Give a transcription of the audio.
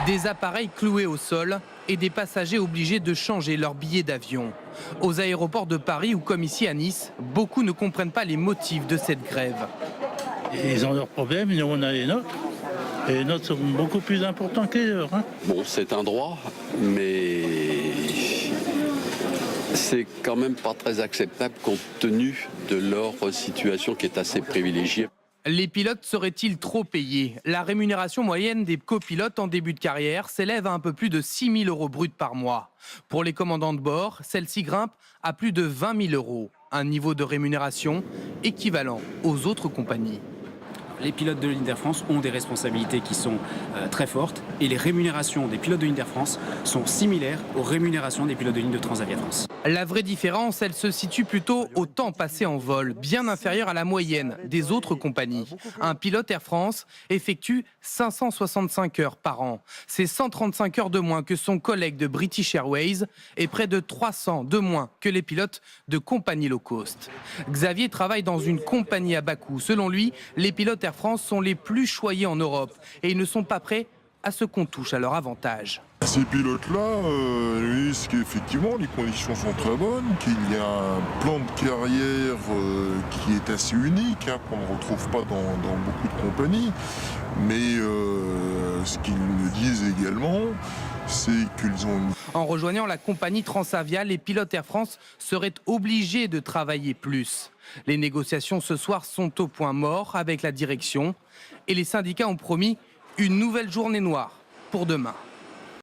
Des appareils cloués au sol et des passagers obligés de changer leur billet d'avion. Aux aéroports de Paris ou comme ici à Nice, beaucoup ne comprennent pas les motifs de cette grève. Ils ont leurs problèmes, nous on a les nôtres. Et les nôtres sont beaucoup plus importants que les leurs. Bon, c'est un droit, mais c'est quand même pas très acceptable compte tenu de leur situation qui est assez privilégiée. Les pilotes seraient-ils trop payés? La rémunération moyenne des copilotes en début de carrière s'élève à un peu plus de 6 000 € bruts par mois. Pour les commandants de bord, celle-ci grimpe à plus de 20 000 €, un niveau de rémunération équivalent aux autres compagnies. Les pilotes de ligne d'Air France ont des responsabilités qui sont très fortes et les rémunérations des pilotes de ligne d'Air France sont similaires aux rémunérations des pilotes de ligne de Transavia France. La vraie différence, elle se situe plutôt au temps passé en vol, bien inférieur à la moyenne des autres compagnies. Un pilote Air France effectue 565 heures par an. C'est 135 heures de moins que son collègue de British Airways et près de 300 de moins que les pilotes de compagnies low cost. Xavier travaille dans une compagnie à bas coût. Selon lui, les pilotes Air France sont les plus choyés en Europe et ils ne sont pas prêts à ce qu'on touche à leur avantage. Ces pilotes-là, disent qu'effectivement les conditions sont très bonnes, qu'il y a un plan de carrière qui est assez unique, qu'on ne retrouve pas dans beaucoup de compagnies. Mais ce qu'ils me disent également, c'est qu'ils ont... En rejoignant la compagnie Transavia, les pilotes Air France seraient obligés de travailler plus. Les négociations ce soir sont au point mort avec la direction et les syndicats ont promis une nouvelle journée noire pour demain.